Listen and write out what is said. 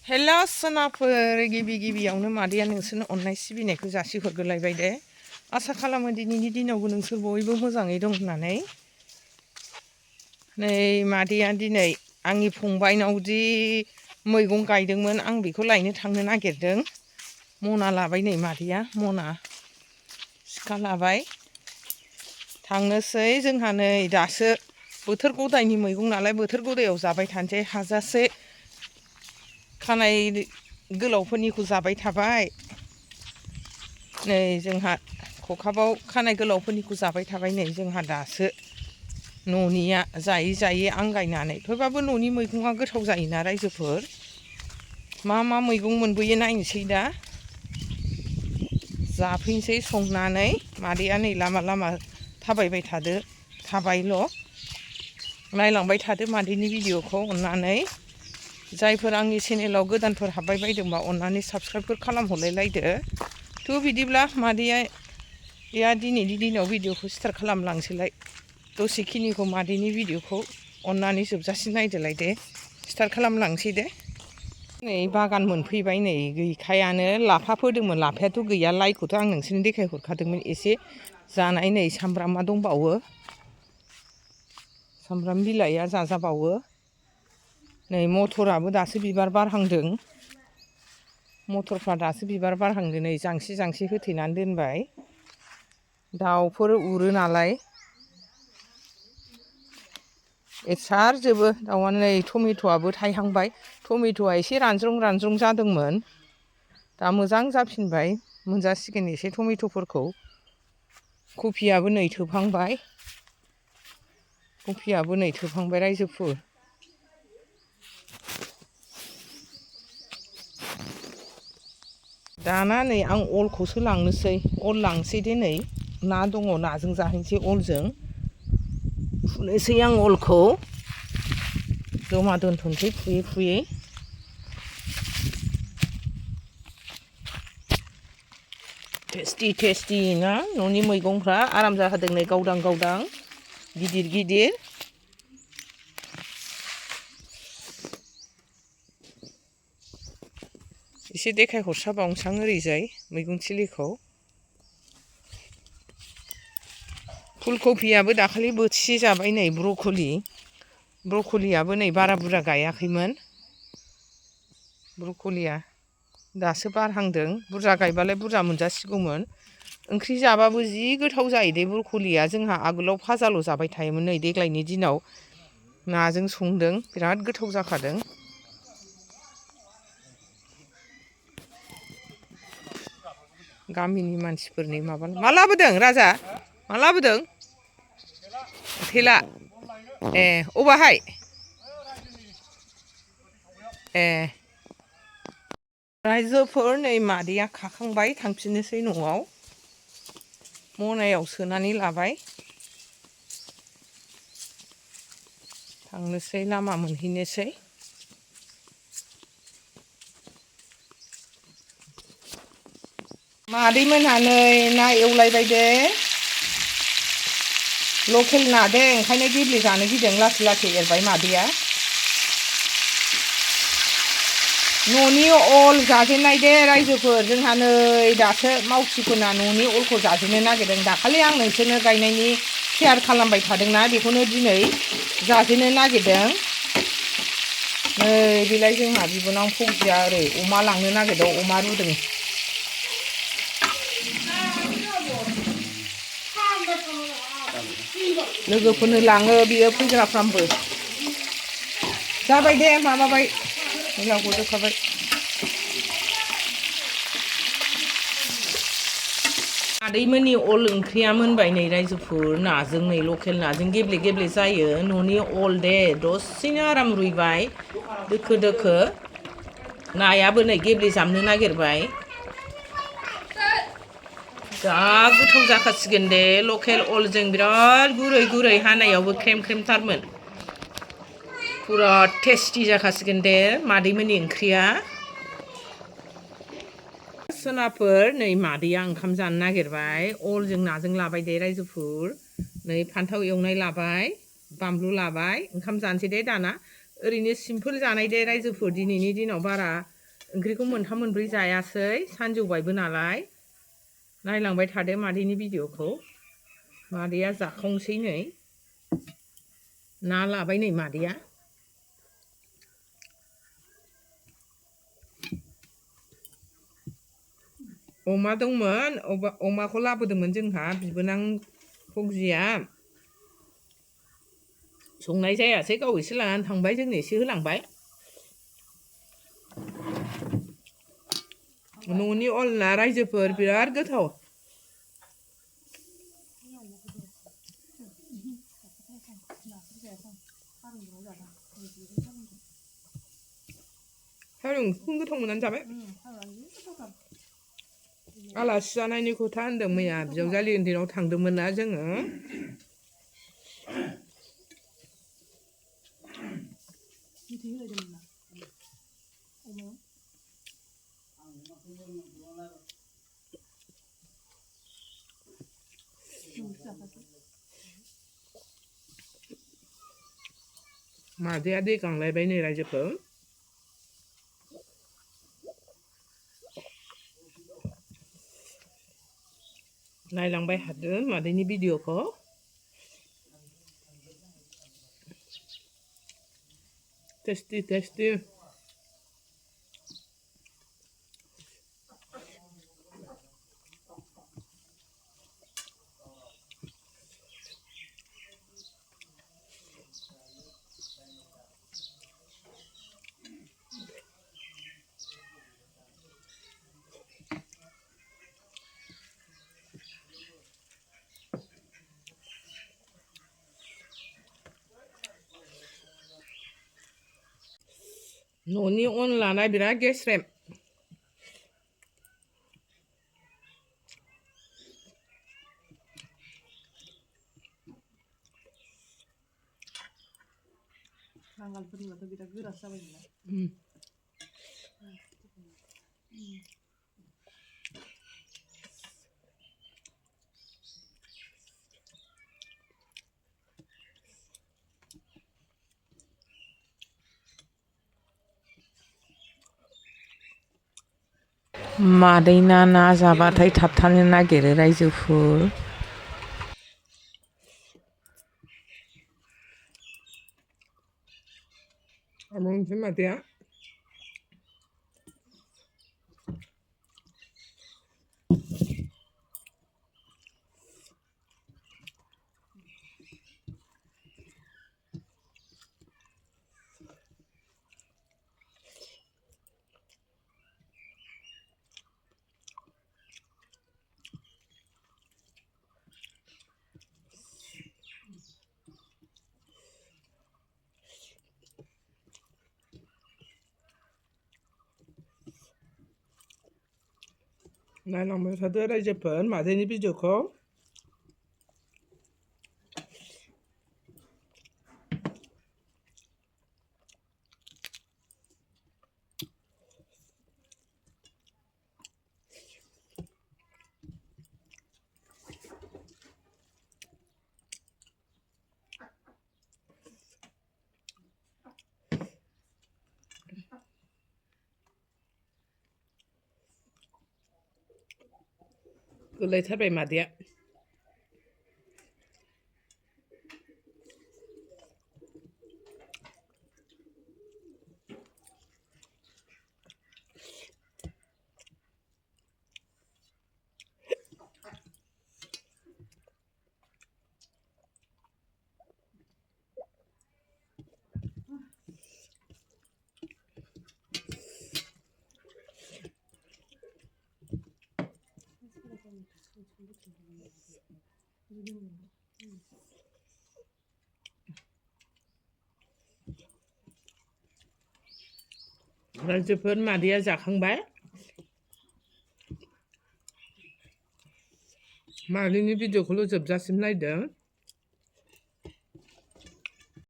हेल' सोनाफोर गिबियावनो मादैया नोंसोरनो अननाय सिबिनायखौ जासिहरग्रोलायबाय दे। आसा खालामो दिनैनि दिनावबो नोंसोर बयबो मोजाङै दं होननानै। नै मादैया दिनै आंनि फंबायनाव जि मैगं गायदोंमोन आं बेखौ लायनो थांनो नागिरदों। मना लाबाय नै मादैया मना सिखा लाबाय थांनोसै जोंहा नै दासो बोथोर गदायनि मैगं नालाय बोथोर गदायाव जाबाय थानोसै हाजासे खानाय गोलावफोरनिखौ जाबाय थाबाय नै जोंहा खखाबाव खानाय गोलावफोरनिखौ जाबाय थाबाय नै जोंहा दासो न'निया जायै जायै आंगायनानै थेवबाबो न'नि मैगङा गोथाव जायोना रायजोफोर। मा मा मैगं मोनबोयो नायनोसै दा जाफैनोसै संनानै मादैया नै लामा लामा थाबायबाय थादो थाबायल' नायलांबाय थादो मादैनि भिडिअ'खौ अननानै। जायफोर आंनि चेनेलाव गोदानफोर हाबबाय बायदोंबा अननानै साबस्क्राइबफोर खालामहरलायलायदो। थ' बिदिब्ला मादैया दिनैनि दिनाव भिडिअ'खौ स्टार्ट खालामलांसैलाय। दसेखिनिखौ मादैनि भिडिअ'खौ अननानै जोबजासिम नायदोलाय दे। स्टार्ट खालामलांसै दे। नै बागान मोनफैबाय नै गैखायानो लाफा फोदोंमोन लाफायाथ' गैया लाइखौथ' आं नोंसोरनो देखायहरखादोंमोन एसे जानाय नै सामब्रामा दंबावो सामब्राम बिलाइया जाजाबावो। नै मथराबो दासो बिबार बारहांदों मथरफ्रा दासो बिबार बारहांदों नै जांसि जांसि होथेनानै दोनबाय दाउफोर उरो नालाय एरसारजोबो दाउआनो। नै टमेट'आबो थायहांबाय टमेट'आ एसे रानज्रं जादोंमोन दा मोजां जाफिनबाय मोनजासिगोन एसे टमेट'फोरखौ। कफियाबो नै थोबहांबाय रायजोफोर। दाना नै आं अलखौसो लांनोसै अल लांसै दे नै ना दङ नाजों जाहैनोसै अलजों फुनोसै आं अलखौ जमा दोनथ'नोसै फुयै टेस्टि ना न'नि मैगंफ्रा आराम जाहोदों नै गावदां गिदिर एसे देखायहरसाबावनोसां ओरैजाय मैगं थिलिखौ। फुलकबियाबो दाखालि बोथिसे जाबाय नै ब्रक'लियाबो नै बारा बुरजा गायाखैमोन ब्रक'लिया दासो बारहांदों बुरजा गायबालाय बुरजा मोनजासिगौमोन। ओंख्रि जाबाबो जि गोथाव जायो दे ब्रक'लिया जोंहा आगोलाव फाजाल' जाबाय थायोमोन नै देग्लायनि दिनाव नाजों संदों बिराद गोथाव जाखादों। गामिनि मानसिफोरनि मा लाबोदों राजा मा लाबोदों थेला ए अबाहाय ए रायजोफोर नै मादैया खाखांबाय थांफिननोसै न'आव मनायाव सोनानै लाबाय थांनोसै लामा मोनहैनोसै। मादैमोनहा नै ना एवलायबाय दे लकेल ना दे ओंखायनो गेब्लेजानो गिदों लासै एरबाय मादैया। न'नि अल जाजेननाय दे रायजोफोर जोंहा नै दासो मावथिफोरना न'नि अलखौ जाजेननो नागिरदों। दाखालि आं नोंसोरनो गायनायनि शेयार खालामबाय थादोंना बेखौनो दिनै जाजेननो नागिरदों। नै बेलाय जोंहा बिबोनां फौजिया ओरै अमा लांनो नागिरदों अमा रुदों। लोगोफोरनो लाङो बियो फैग्राफ्रामबो जाबाय दे माबाबाय मैला गजोबखाबाय। मादैमोननि अल ओंख्रिया मोनबाय नै रायजोफोर नाजों नै लकेल नाजों गेब्ले जायो न'नि अल दे दसेनो आराम रुइबाय दोखो नायाबो नै गेब्लेजामनो नागिरबाय जा गोथाव जाखासिगोन दे लकेल अलजों बिराद गुरै हानायावबो ख्रेमथारमोन फुरा टेस्टि जाखासिगोन दे मादैमोननि ओंख्रिया। सोनाफोर नै मादैया ओंखाम जानो नागिरबाय अलजों नाजों लाबाय दे रायजोफोर नै फान्थाव एवनाय लाबाय बानलु लाबाय ओंखाम जानोसै दे दाना ओरैनो सिम्पोल जानाय दे रायजोफोर दिनैनि दिनाव बारा ओंख्रिखौ मोनथाम मोनब्रै जायासै सानजौबायबो नालाय नायलांबाय थादो मादैनि भिडिअखौ मादैया जाखांसै नै ना लाबाय नै मादैया अमा दंमोन अमाखौ लाबोदोंमोन जोंहा बिबोनां फुजिया संनाय जायासै गाव एसे लानानै थांबाय जोंनो एसे होलांबाय न'नि अनला रायजोफोर बिराद गोथाव थारुनखौ गोथाव मोननानै जाबाय आलासि जानायनि खोथा होनदों मैया बिजावजालि उन्दैनाव थांदोंमोन ना जोङो मादैया दै गांलायबाय नै रायजोफोर नायलांबाय थादो मादैनि भिडिअखौ टेस्टि टेस्टि न'नि अन लानाय बिराद गेस्रेम बांगालफोरनिबाथ' बिराद गोरासो जाबायमोन मादैना ना जाबाथाय थाबथानो नागिरो रायजोफोर ओमफ्राय मादैया नायलांबाय थादो रायजोफोर मादैनि भिडिअखौ गोलायथारबाय मादैया रायजोफोर मादैया जाखांबाय मादैनि भिडिअखौल' जोबजासिम नायदों